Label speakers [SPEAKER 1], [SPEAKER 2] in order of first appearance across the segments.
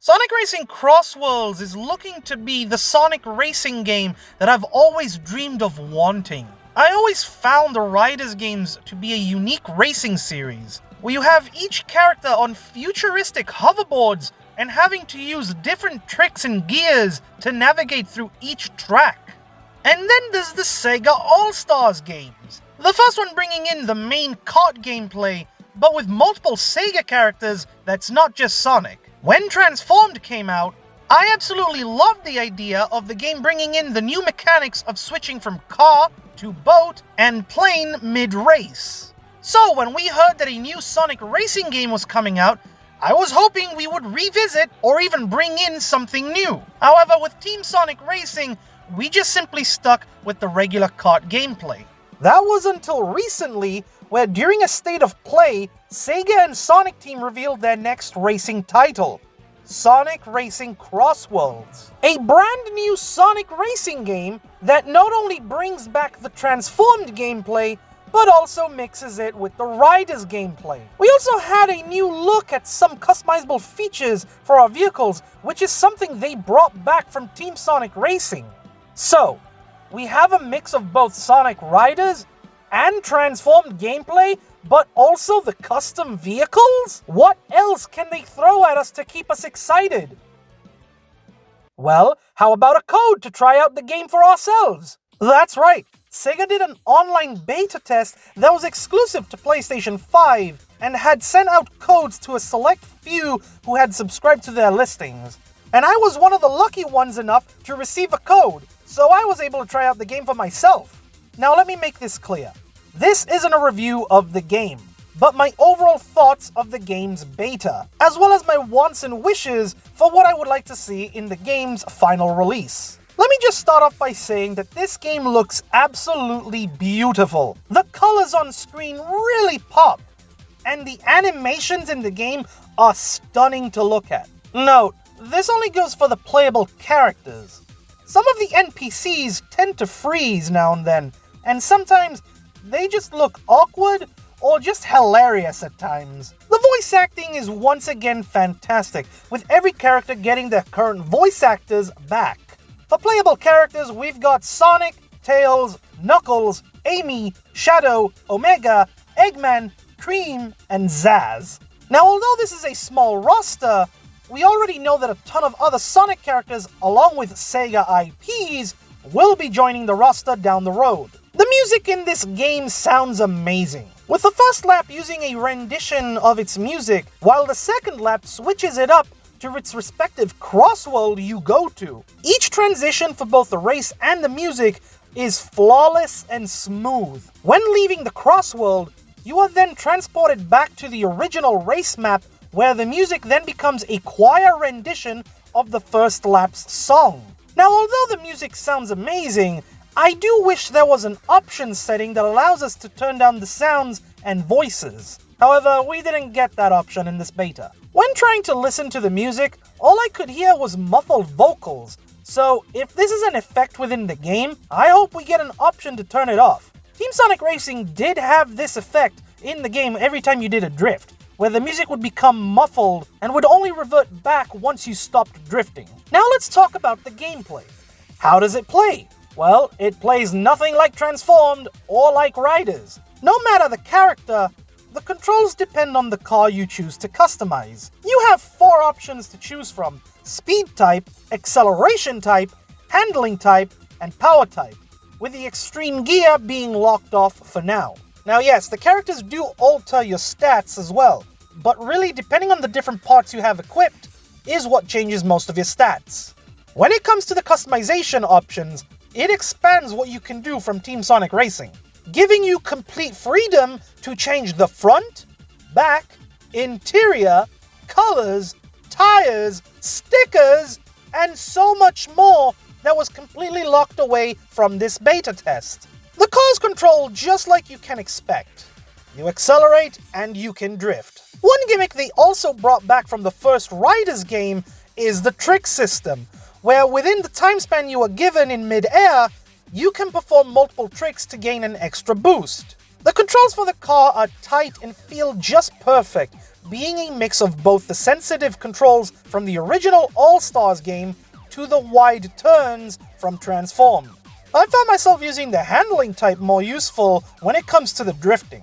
[SPEAKER 1] Sonic Racing CrossWorlds is looking to be the Sonic racing game that I've always dreamed of wanting. I always found the Riders games to be a unique racing series, where you have each character on futuristic hoverboards and having to use different tricks and gears to navigate through each track. And then there's the Sega All-Stars games. The first one bringing in the main kart gameplay, but with multiple Sega characters that's not just Sonic. When Transformed came out, I absolutely loved the idea of the game bringing in the new mechanics of switching from car to boat and plane mid-race. So when we heard that a new Sonic racing game was coming out, I was hoping we would revisit or even bring in something new. However, with Team Sonic Racing, we just simply stuck with the regular kart gameplay. That was until recently, where during a state of play, Sega and Sonic Team revealed their next racing title, Sonic Racing CrossWorlds. A brand new Sonic racing game that not only brings back the transformed gameplay, but also mixes it with the Riders gameplay. We also had a new look at some customizable features for our vehicles, which is something they brought back from Team Sonic Racing. So, we have a mix of both Sonic Riders and transformed gameplay, but also the custom vehicles? What else can they throw at us to keep us excited? Well, how about a code to try out the game for ourselves? That's right, Sega did an online beta test that was exclusive to PlayStation 5 and had sent out codes to a select few who had subscribed to their listings. And I was one of the lucky ones enough to receive a code, so I was able to try out the game for myself. Now let me make this clear. This isn't a review of the game, but my overall thoughts of the game's beta, as well as my wants and wishes for what I would like to see in the game's final release. Let me just start off by saying that this game looks absolutely beautiful. The colors on screen really pop, and the animations in the game are stunning to look at. Note, this only goes for the playable characters. Some of the NPCs tend to freeze now and then, and sometimes they just look awkward or just hilarious at times. The voice acting is once again fantastic, with every character getting their current voice actors back. For playable characters, we've got Sonic, Tails, Knuckles, Amy, Shadow, Omega, Eggman, Cream, and Zaz. Now, although this is a small roster, we already know that a ton of other Sonic characters, along with Sega IPs, will be joining the roster down the road. The music in this game sounds amazing, with the first lap using a rendition of its music, while the second lap switches it up to its respective crossworld you go to. Each transition for both the race and the music is flawless and smooth. When leaving the crossworld, you are then transported back to the original race map, where the music then becomes a choir rendition of the first lap's song. Now, although the music sounds amazing, I do wish there was an option setting that allows us to turn down the sounds and voices. However, we didn't get that option in this beta. When trying to listen to the music, all I could hear was muffled vocals, so if this is an effect within the game, I hope we get an option to turn it off. Team Sonic Racing did have this effect in the game every time you did a drift, where the music would become muffled and would only revert back once you stopped drifting. Now let's talk about the gameplay. How does it play? Well, it plays nothing like Transformed or like Riders. No matter the character, the controls depend on the car you choose to customize. You have 4 options to choose from: speed type, acceleration type, handling type, and power type, with the extreme gear being locked off for now. Now yes, the characters do alter your stats as well, but really depending on the different parts you have equipped is what changes most of your stats. When it comes to the customization options, it expands what you can do from Team Sonic Racing, giving you complete freedom to change the front, back, interior, colors, tires, stickers, and so much more that was completely locked away from this beta test. The cars control just like you can expect. You accelerate and you can drift. One gimmick they also brought back from the first Riders game is the trick system, where within the time span you are given in mid-air, you can perform multiple tricks to gain an extra boost. The controls for the car are tight and feel just perfect, being a mix of both the sensitive controls from the original All-Stars game to the wide turns from Transformed. I found myself using the handling type more useful when it comes to the drifting.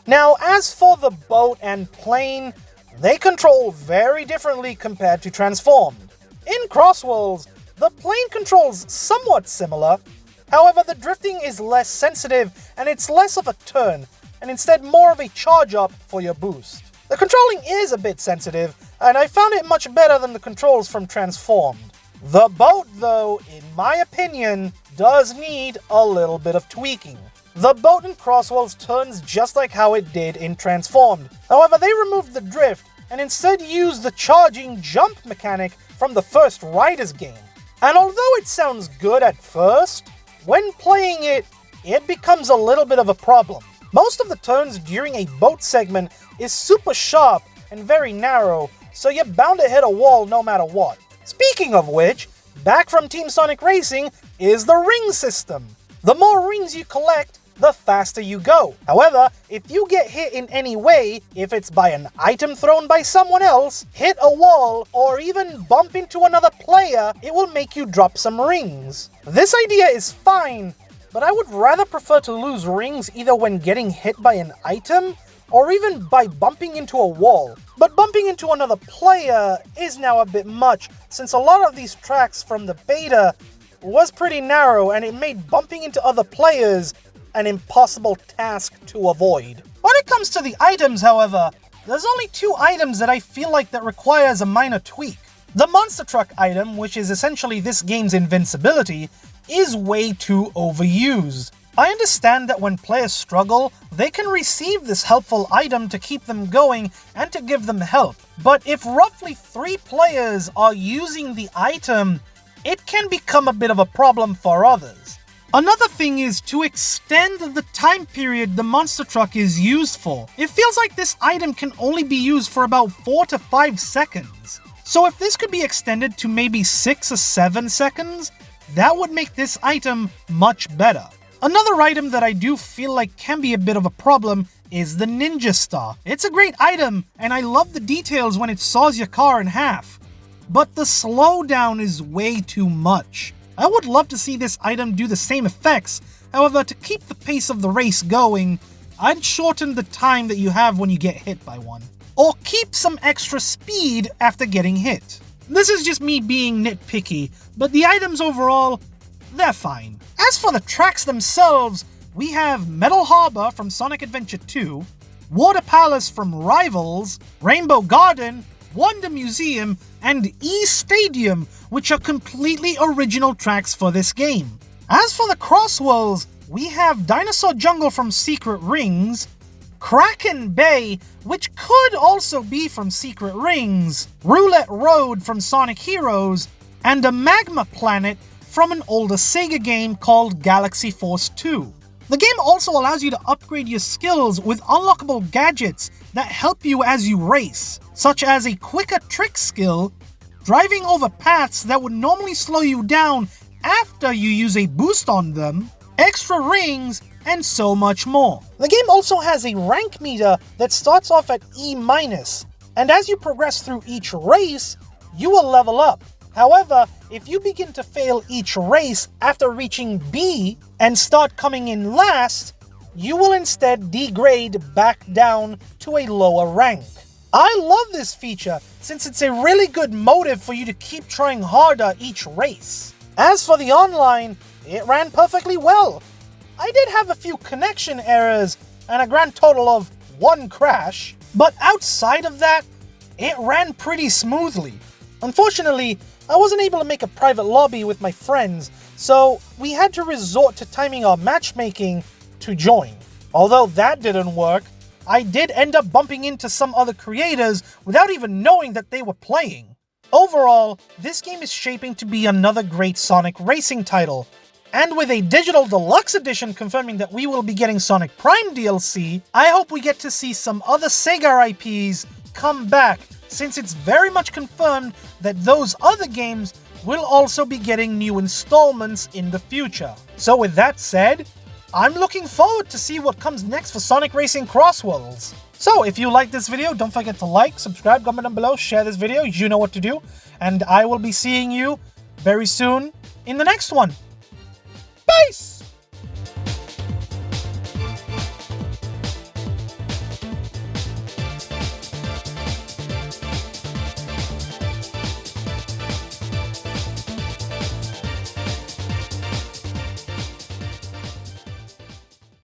[SPEAKER 1] Now, as for the boat and plane, they control very differently compared to Transformed. In CrossWorlds, the plane controls somewhat similar, however the drifting is less sensitive and it's less of a turn, and instead more of a charge up for your boost. The controlling is a bit sensitive, and I found it much better than the controls from Transformed. The boat, though, in my opinion, does need a little bit of tweaking. The boat in CrossWorlds turns just like how it did in Transformed. However, they removed the drift and instead used the charging jump mechanic from the first Riders game. And although it sounds good at first, when playing it, it becomes a little bit of a problem. Most of the turns during a boat segment is super sharp and very narrow, so you're bound to hit a wall no matter what. Speaking of which, back from Team Sonic Racing is the ring system. The more rings you collect, the faster you go. However, if you get hit in any way, if it's by an item thrown by someone else, hit a wall, or even bump into another player, it will make you drop some rings. This idea is fine, but I would rather prefer to lose rings either when getting hit by an item, or even by bumping into a wall. But bumping into another player is now a bit much, since a lot of these tracks from the beta was pretty narrow and it made bumping into other players an impossible task to avoid. When it comes to the items, however, there's only 2 items that I feel like that requires a minor tweak. The monster truck item, which is essentially this game's invincibility, is way too overused. I understand that when players struggle, they can receive this helpful item to keep them going and to give them help. But if roughly 3 players are using the item, it can become a bit of a problem for others. Another thing is to extend the time period the monster truck is used for. It feels like this item can only be used for about 4 to 5 seconds. So if this could be extended to maybe 6 or 7 seconds, that would make this item much better. Another item that I do feel like can be a bit of a problem is the Ninja Star. It's a great item, and I love the details when it saws your car in half. But the slowdown is way too much. I would love to see this item do the same effects, however, to keep the pace of the race going, I'd shorten the time that you have when you get hit by one. Or keep some extra speed after getting hit. This is just me being nitpicky, but the items overall, they're fine. As for the tracks themselves, we have Metal Harbor from Sonic Adventure 2, Water Palace from Rivals, Rainbow Garden, Wonder Museum, and E-Stadium, which are completely original tracks for this game. As for the CrossWorlds, we have Dinosaur Jungle from Secret Rings, Kraken Bay, which could also be from Secret Rings, Roulette Road from Sonic Heroes, and a Magma Planet from an older Sega game called Galaxy Force 2. The game also allows you to upgrade your skills with unlockable gadgets that help you as you race, such as a quicker trick skill, driving over paths that would normally slow you down after you use a boost on them, extra rings, and so much more. The game also has a rank meter that starts off at E-, and as you progress through each race, you will level up. However, if you begin to fail each race after reaching B and start coming in last, you will instead degrade back down to a lower rank. I love this feature since it's a really good motive for you to keep trying harder each race. As for the online, it ran perfectly well. I did have a few connection errors and a grand total of 1 crash, but outside of that, it ran pretty smoothly. Unfortunately, I wasn't able to make a private lobby with my friends, so we had to resort to timing our matchmaking to join. Although that didn't work, I did end up bumping into some other creators without even knowing that they were playing. Overall, this game is shaping to be another great Sonic racing title, and with a digital deluxe edition confirming that we will be getting Sonic Prime DLC, I hope we get to see some other Sega IPs come back, since it's very much confirmed that those other games will also be getting new installments in the future. So with that said, I'm looking forward to see what comes next for Sonic Racing CrossWorlds. So, if you like this video, don't forget to like, subscribe, comment down below, share this video, you know what to do. And I will be seeing you very soon in the next one. Peace!